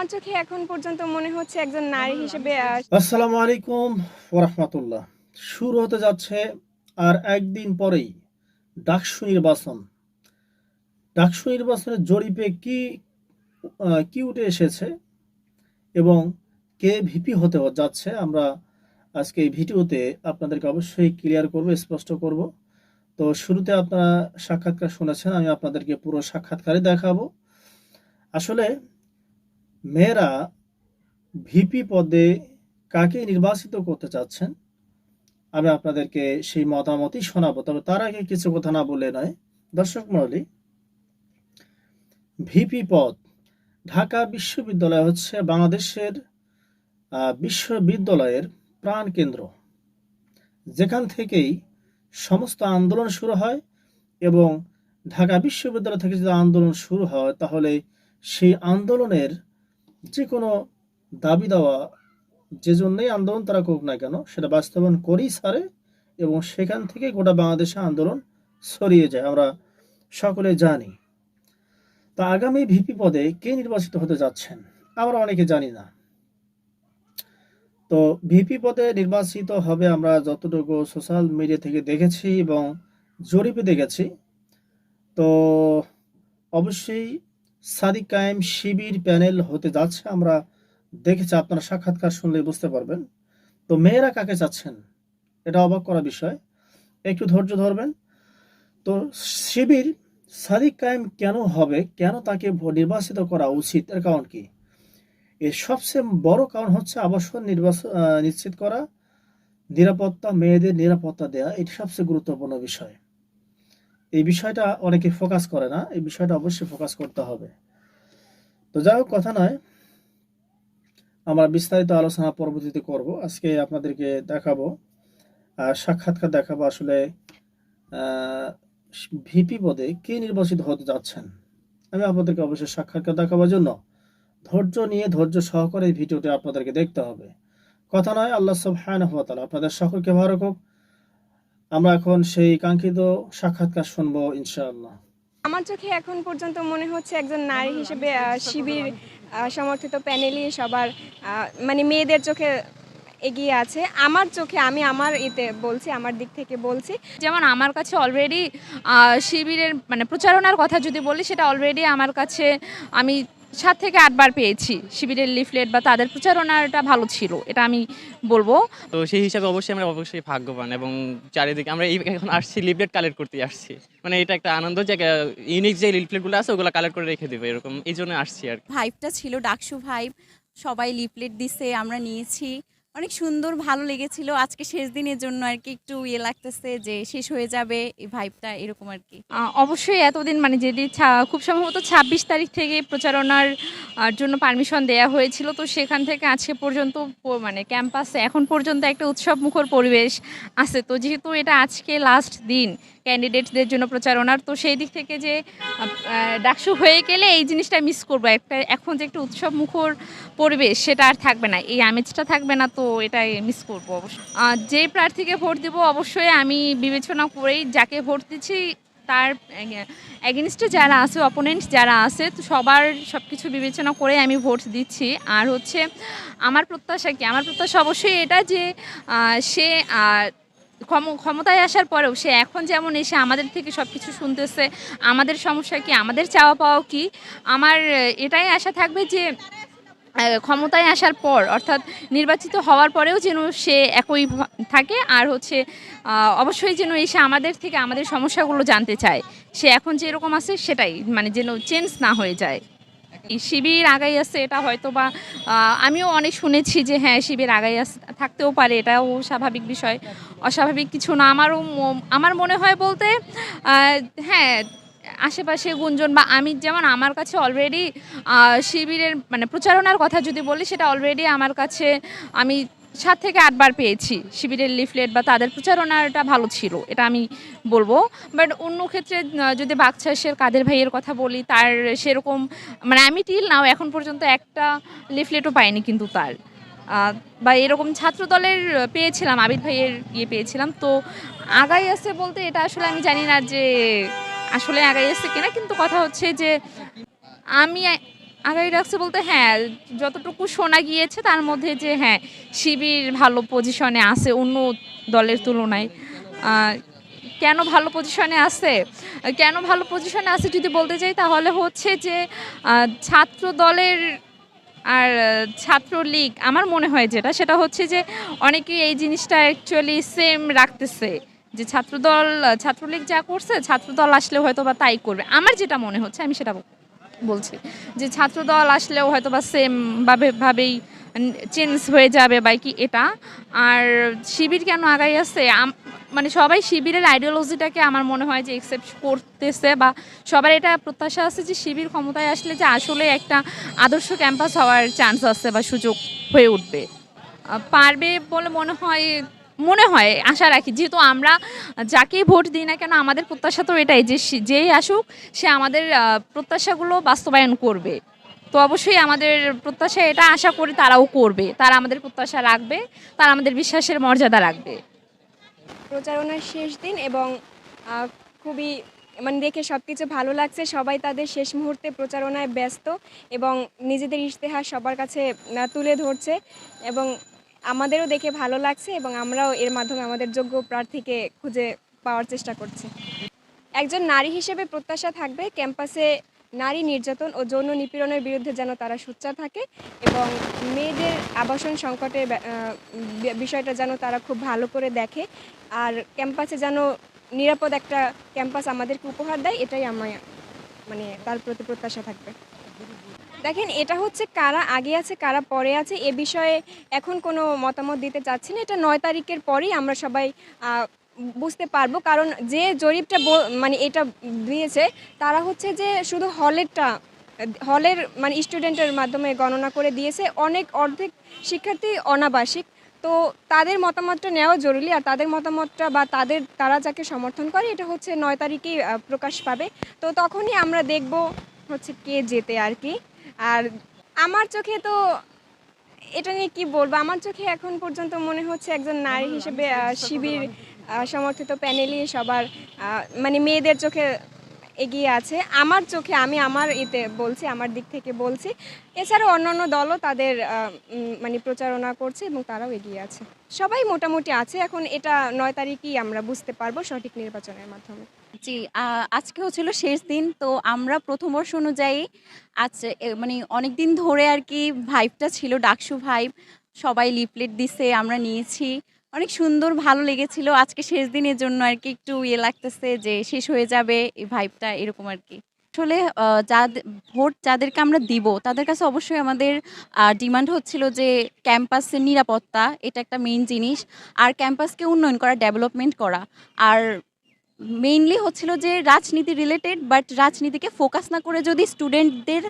আমার চোখে এখন পর্যন্ত মনে হচ্ছে একজন নারী হিসেবে আসসালামু আলাইকুম ওরহমতুল্লাহ। শুরু হতে যাচ্ছে আর একদিন পরেই ডাকসু নির্বাচন। ডাকসু নির্বাচনের জরিপে কি উঠে এসেছে এবং কে ভিপি হতে যাচ্ছে, আমরা আজকে এই ভিডিওতে আপনাদেরকে অবশ্যই ক্লিয়ার করব, স্পষ্ট করব। তো শুরুতে আপনারা সাক্ষাৎকার শুনেছেন, আমি আপনাদেরকে পুরো সাক্ষাৎকারই দেখাবো। আসলে মেয়েরা ভিপি পদে কাকে নির্বাচিত করতে চাচ্ছেন, আমি আপনাদেরকে সেই মতামতই শোনাবো। তবে তার আগে কিছু কথা না বলে নয়। দর্শক মণ্ডলী, ভিপি পদ, ঢাকা বিশ্ববিদ্যালয় হচ্ছে বাংলাদেশের বিশ্ববিদ্যালয়ের প্রাণকেন্দ্র, যেখান থেকেই সমস্ত আন্দোলন শুরু হয়। এবং ঢাকা বিশ্ববিদ্যালয় থেকে যদি আন্দোলন শুরু হয়, তাহলে সেই আন্দোলনের যে কোনো দাবি দেওয়া, যে জন্যই আন্দোলন তারা করুক না কেন, সেটা বাস্তবায়ন করেই ছাড়ে এবং সেখান থেকে গোটা বাংলাদেশে আন্দোলন ছড়িয়ে যায়, আমরা সকলে জানি। তা আগামী ভিপি পদে কে নির্বাচিত হতে যাচ্ছেন আমরা অনেকে জানি না। তো ভিপি পদে নির্বাচিত হবে, আমরা যতটুকু সোশ্যাল মিডিয়া থেকে দেখেছি এবং জরিপে দেখেছি, তো অবশ্যই সাদিক কায়েম শিবির প্যানেল হতে যাচ্ছে। আমরা দেখেছি, আপনারা সাক্ষাৎকার শুনলে বুঝতে পারবেন। তো মেয়েরা কাকে চাচ্ছেন, এটা অবাক করা বিষয়, একটু ধৈর্য ধরবেন। তো শিবির সাদিক কায়েম কেন হবে, কেন তাকে নির্বাচিত করা উচিত, এর কারণ কি? এর সবচেয়ে বড় কারণ হচ্ছে আবাসন নিশ্চিত করা, নিরাপত্তা, মেয়েদের নিরাপত্তা দেয়া, এটি সবচেয়ে গুরুত্বপূর্ণ বিষয়। এই বিষয়টা অনেকে ফোকাস করে না, এই বিষয়টা অবশ্যই ফোকাস করতে হবে। তো যাই হোক, কথা নয়, আমরা বিস্তারিত আলোচনা পরবর্তীতে করব। আজকে আপনাদেরকে দেখাবো, সাক্ষাৎকার দেখাবো আসলে ভিপি পদে কে নির্বাচিত হতে যাচ্ছেন। আমি আপনাদেরকে অবশ্যই সাক্ষাৎকার দেখাবার জন্য ধৈর্য নিয়ে, ধৈর্য সহকারে এই ভিডিওটি আপনাদেরকে দেখতে হবে। কথা নয়, আল্লাহ সুবহানাহু ওয়া তাআলা আপনাদের সকলকে ভালো রাখুক। আমরা এখন সেই কাঙ্ক্ষিত সাক্ষাৎকার শুনবো ইনশাআল্লাহ। আমার চোখে এখন পর্যন্ত মনে হচ্ছে একজন নারী হিসেবে শিবির সমর্থিত প্যানেলই সবার মানে মেয়েদের চোখে এগিয়ে আছে। আমার চোখে, আমি আমার এতে বলছি, আমার দিক থেকে বলছি। যেমন আমার কাছে অলরেডি শিবিরের মানে প্রচারণার কথা যদি বলি, সেটা অলরেডি আমার কাছে আমি ৭ থেকে ৮ বার পেয়েছি। শিবিরের লিফলেট বা তাদের প্রচারণাটা ভালো ছিল, এটা আমি বলবো। তো সেই হিসাবে আমরা অবশ্যই ভাগ্যবান এবং চারিদিকে আমরা এখন আসছি লিফলেট কালেক্ট করতে আসছি। মানে এটা একটা আনন্দ যে ইউনিক যে লিফলেটগুলো আছে ওগুলো কালেক্ট করে রেখে দেবো, এরকম এই জন্য আসছি আর কি। ভাইবটা ছিল ডাকসু ভাইব, সবাই লিফলেট দিছে, আমরা নিয়েছি, অনেক সুন্দর, ভালো লেগেছিল। আজকে শেষ দিনের জন্য আর কি একটু ইয়ে লাগতেছে যে শেষ হয়ে যাবে, এই ভাইবটা এরকম আর কি। অবশ্যই এতদিন মানে যেদিন খুব সম্ভবত ২৬ তারিখ থেকে প্রচারণার জন্য পারমিশন দেয়া হয়েছিল, তো সেখান থেকে আজকে পর্যন্ত মানে ক্যাম্পাসে এখন পর্যন্ত একটা উৎসবমুখর পরিবেশ আছে। তো যেহেতু এটা আজকে লাস্ট দিন ক্যান্ডিডেটদের জন্য প্রচারণার, তো সেই দিক থেকে যে ডাকসু হয়ে গেলে এই জিনিসটা মিস করবো। এখন যে একটা উৎসবমুখর পরিবেশ সেটা আর থাকবে না, এই আমেজটা থাকবে না, তো এটাই মিস করবো অবশ্যই। যেই প্রার্থীকে ভোট দেবো অবশ্যই আমি বিবেচনা করেই যাকে ভোট দিচ্ছি তার এগেনস্টে যারা আছে, অপোনেন্ট যারা আছে, তো সবার সব কিছু বিবেচনা করে আমি ভোট দিচ্ছি। আর হচ্ছে আমার প্রত্যাশা কি, আমার প্রত্যাশা অবশ্যই এটা যে সে ক্ষমতায় আসার পরেও সে এখন যেমন এসে আমাদের থেকে সব কিছু শুনতেছে, আমাদের সমস্যা কি, আমাদের চাওয়া পাওয়া কি, আমার এটাই আশা থাকবে যে ক্ষমতায় আসার পর অর্থাৎ নির্বাচিত হওয়ার পরেও যেন সে একই থাকে। আর হচ্ছে অবশ্যই যেন এসে আমাদের থেকে আমাদের সমস্যাগুলো জানতে চায়। সে এখন যেরকম আছে সেটাই মানে যেন চেঞ্জ না হয়ে যায়। শিবির আগাই আছে, এটা হয়তো বা আমিও অনেক শুনেছি যে হ্যাঁ শিবির আগাই থাকতেও পারে, এটাও স্বাভাবিক বিষয়, অস্বাভাবিক কিছু না। আমার মনে হয় বলতে হ্যাঁ, আশেপাশে গুঞ্জন বা আমি যেমন আমার কাছে অলরেডি শিবিরের মানে প্রচারণার কথা যদি বলি, সেটা অলরেডি আমার কাছে আমি ৭ থেকে ৮ বার পেয়েছি। শিবিরের লিফলেট বা তাদের প্রচারণাটা ভালো ছিল, এটা আমি বলবো। বাট অন্য ক্ষেত্রে যদি বাকচাষের কাদের ভাইয়ের কথা বলি, তার সেরকম মানে আমি টিল নাও এখন পর্যন্ত একটা লিফলেটও পাইনি কিন্তু তার বা এরকম ছাত্র দলের পেয়েছিলাম, আবিদ ভাইয়ের পেয়েছিলাম। তো আগাই আছে বলতে এটা আসলে আমি জানি না যে আসলে আগাই আছে কিনা, কিন্তু কথা হচ্ছে যে আমি আগামী রাখছে বলতে হ্যাঁ, যতটুকু শোনা গিয়েছে তার মধ্যে যে হ্যাঁ, শিবির ভালো পজিশনে আছে অন্য দলের তুলনায়। আ কেন ভালো পজিশনে আছে? কেন ভালো পজিশনে আছে যদি বলতে যাই তাহলে হচ্ছে যে ছাত্র দলের আর ছাত্রলীগ আমার মনে হয় যেটা সেটা হচ্ছে যে অনেকেই এই জিনিসটা অ্যাকচুয়ালি সেম রাখতেছে। যে ছাত্রদল ছাত্রলীগ যা করছে ছাত্রদল আসলে হয়তোবা তাই করবে। আমার যেটা মনে হচ্ছে আমি সেটা বলছি যে ছাত্রদল আসলেও হয়তোবা সেম ভাবেই চেঞ্জ হয়ে যাবে বা কি এটা। আর শিবির কেন আগাই আছে মানে সবাই শিবিরের আইডিওলজিটাকে আমার মনে হয় যে একসেপ্ট করতেছে বা সবার এটা প্রত্যাশা আছে যে শিবির ক্ষমতায় আসলে যে আসলে একটা আদর্শ ক্যাম্পাস হওয়ার চান্স আছে বা সুযোগ হয়ে উঠবে। পারবে বলে মনে হয় আশা রাখি যেহেতু আমরা যাকেই ভোট দিই না কেন আমাদের প্রত্যাশা তো এটাই যে যেই আসুক সে আমাদের প্রত্যাশাগুলো বাস্তবায়ন করবে। তো অবশ্যই আমাদের প্রত্যাশা এটা আশা করি তারাও করবে, তারা আমাদের প্রত্যাশা রাখবে, তারা আমাদের বিশ্বাসের মর্যাদা রাখবে। প্রচারণার শেষ দিন এবং আহ, খুবই মানে দেখে সব কিছু ভালো লাগছে। সবাই তাদের শেষ মুহূর্তে প্রচারণায় ব্যস্ত এবং নিজেদের ইশতেহার সবার কাছে তুলে ধরছে এবং আমাদেরও দেখে ভালো লাগছে এবং আমরাও এর মাধ্যমে আমাদের যোগ্য প্রার্থীকে খুঁজে পাওয়ার চেষ্টা করছি। একজন নারী হিসেবে প্রত্যাশা থাকবে ক্যাম্পাসে নারী নির্যাতন ও যৌন নিপীড়নের বিরুদ্ধে যেন তারা সোচ্চার থাকে এবং মেয়েদের আবাসন সংকটের বিষয়টা যেন তারা খুব ভালো করে দেখে আর ক্যাম্পাসে যেন নিরাপদ একটা ক্যাম্পাস আমাদেরকে উপহার দেয়, এটাই আমার মানে তার প্রতি প্রত্যাশা থাকবে। দেখেন, এটা হচ্ছে কারা আগে আছে কারা পরে আছে এ বিষয়ে এখন কোনো মতামত দিতে চাচ্ছি না। এটা 9 তারিখের পরেই আমরা সবাই বুঝতে পারবো, কারণ যে জরিপটা মানে এটা দিয়েছে তারা হচ্ছে যে শুধু হলের মানে স্টুডেন্টের মাধ্যমে গণনা করে দিয়েছে। অর্ধেক শিক্ষার্থী অনাবাসিক, তো তাদের মতামতটা নেওয়া জরুরি আর তাদের মতামতটা বা তারা যাকে সমর্থন করে এটা হচ্ছে 9 তারিখেই প্রকাশ পাবে। তো তখনই আমরা দেখব হচ্ছে কে জেতে আর কি। আর আমার চোখে তো এটা নিয়ে কি বলবো, আমার চোখে এখন পর্যন্ত মনে হচ্ছে একজন নারী হিসেবে শিবির সমর্থিত প্যানেলই সবার মানে মেয়েদের চোখে এগিয়ে আছে। আমার চোখে আমি আমার বলছি, আমার দিক থেকে বলছি। এছাড়াও অন্যান্য দলও তাদের মানে প্রচারণা করছে এবং তারাও এগিয়ে আছে। সবাই মোটামুটি আছে। এখন এটা 9 তারিখই আমরা বুঝতে পারবো সঠিক নির্বাচনের মাধ্যমে। জি, আজকে হচ্ছিল শেষ দিন। তো আমরা প্রথম বর্ষ অনুযায়ী মানে অনেকদিন ধরে আর কি ভাইবটা ছিল ডাকসু ভাইব। সবাই লিফলেট দিছে, আমরা নিয়েছি। অনেক সুন্দর ভালো লেগেছিল। আজকে শেষ দিনের জন্য আর কি একটু লাগতেছে যে শেষ হয়ে যাবে এই ভাইবটা এরকম আর কি। আসলে ভোট যাদেরকে আমরা দিব তাদের কাছে অবশ্যই আমাদের ডিমান্ড হচ্ছিল যে ক্যাম্পাসের নিরাপত্তা এটা একটা মেইন জিনিস। আর ক্যাম্পাসকে উন্নয়ন করা, ডেভেলপমেন্ট করা। আর মেইনলি হচ্ছিল যে রাজনীতি রিলেটেড, বাট রাজনীতিকে ফোকাস না করে যদি স্টুডেন্টদের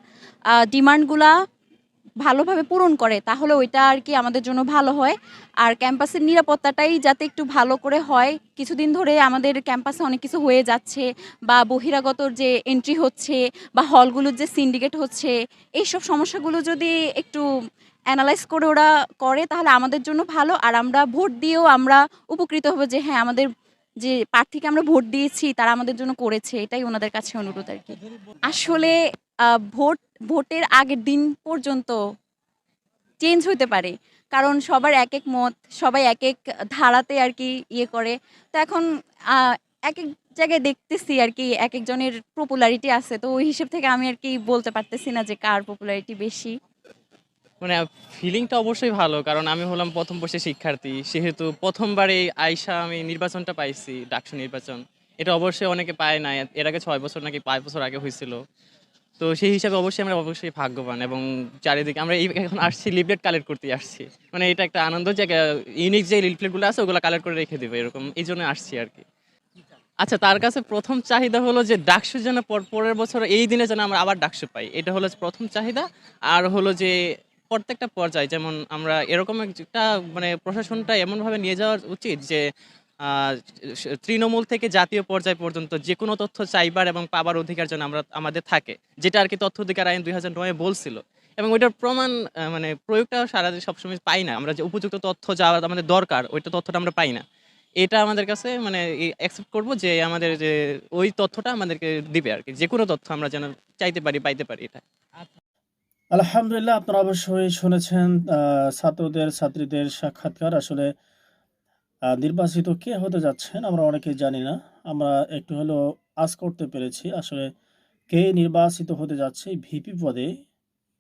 ডিমান্ডগুলা ভালোভাবে পূরণ করে তাহলে ওইটা আর কি আমাদের জন্য ভালো হয়। আর ক্যাম্পাসের নিরাপত্তাটাই যাতে একটু ভালো করে হয়। কিছুদিন ধরে আমাদের ক্যাম্পাসে অনেক কিছু হয়ে যাচ্ছে বা বহিরাগতর যে এন্ট্রি হচ্ছে বা হলগুলোর যে সিন্ডিকেট হচ্ছে, এইসব সমস্যাগুলো যদি একটু অ্যানালাইজ করে ওরা করে তাহলে আমাদের জন্য ভালো। আর আমরা ভোট দিয়েও আমরা উপকৃত হব যে হ্যাঁ, আমাদের যে প্রার্থীকে আমরা ভোট দিয়েছি তারা আমাদের জন্য করেছে, এটাই ওনাদের কাছে অনুরোধ আর কি। আসলে ভোটের আগের দিন পর্যন্ত চেঞ্জ হতে পারে, কারণ সবার এক এক মত, সবাই এক এক ধারাতে আর কি করে। তো এখন এক এক জায়গায় দেখতেছি আর কি এক একজনের পপুলারিটি আছে, তো ওই হিসেব থেকে আমি আর কি বলতে পারতেছি না যে কার পপুলারিটি বেশি। মানে ফিলিংটা অবশ্যই ভালো, কারণ আমি হলাম প্রথম বর্ষের শিক্ষার্থী, সেহেতু প্রথমবারে আইসা আমি নির্বাচনটা পাইছি, ডাকসু নির্বাচন। এটা অবশ্যই অনেকে পায় না, এর আগে 6 বছর নাকি 5 বছর আগে হয়েছিল। তো সেই হিসাবে আমরা অবশ্যই ভাগ্যবান এবং চারিদিকে আমরা এখন আসছি লিফলেট কালেক্ট করতে আসছি। মানে এটা একটা আনন্দ যে ইউনিক যে লিফলেটগুলো আছে ওগুলো কালেক্ট করে রেখে দেবে, এরকম এই জন্য আসছি আর কি। আচ্ছা, তার কাছে প্রথম চাহিদা হলো যে ডাকসু যেন পরের বছর এই দিনে যেন আমরা আবার ডাকসু পাই, এটা হলো প্রথম চাহিদা। আর হলো যে প্রত্যেকটা পর্যায়ে যেমন আমরা এরকম একটা মানে প্রশাসনটা এমনভাবে নিয়ে যাওয়া উচিত যে তৃণমূল থেকে জাতীয় পর্যায় পর্যন্ত যে কোনো তথ্য চাইবার এবং পাবার অধিকার যেন আমাদের থাকে, যেটা আর কি তথ্য অধিকার আইন 2009 বলছিল। এবং ওইটার প্রমাণ মানে প্রয়োগটা সারা সবসময় পাই না আমরা, যে উপযুক্ত তথ্য যা আমাদের দরকার ওইটা তথ্যটা আমরা পাই না। এটা আমাদের কাছে মানে অ্যাকসেপ্ট করব যে আমাদের যে ওই তথ্যটা আমাদেরকে দিবে আর কি, যে কোনো তথ্য আমরা যেন চাইতে পারি পাইতে পারি এটা। আলহামদুলিল্লাহ, আপনারা অবশ্যই শুনেছেন ছাত্রদের ছাত্রীদের সাক্ষাৎকার। আসলে নির্বাচিত কে হতে যাচ্ছেন আমরা অনেকেই জানি না। আমরা একটু হলেও আঁচ করতে পেরেছি আসলে কে নির্বাচিত হতে যাচ্ছে ভিপি পদে,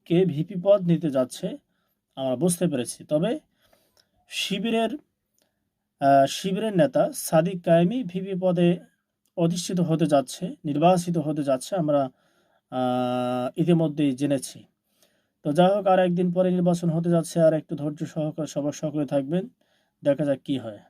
কে ভিপি পদ নিতে যাচ্ছে আমরা বুঝতে পেরেছি। তবে শিবিরের শিবিরের নেতা সাদিক কায়েমী ভিপি পদে অধিষ্ঠিত হতে যাচ্ছে, নির্বাচিত হতে যাচ্ছে আমরা ইতিমধ্যেই জেনেছি। তো যাই হোক, আর একদিন পরে নির্বাচন হতে যাচ্ছে, আর একটু ধৈর্য সহকারে সবার সকলে থাকবেন, দেখা যাক কি হয়।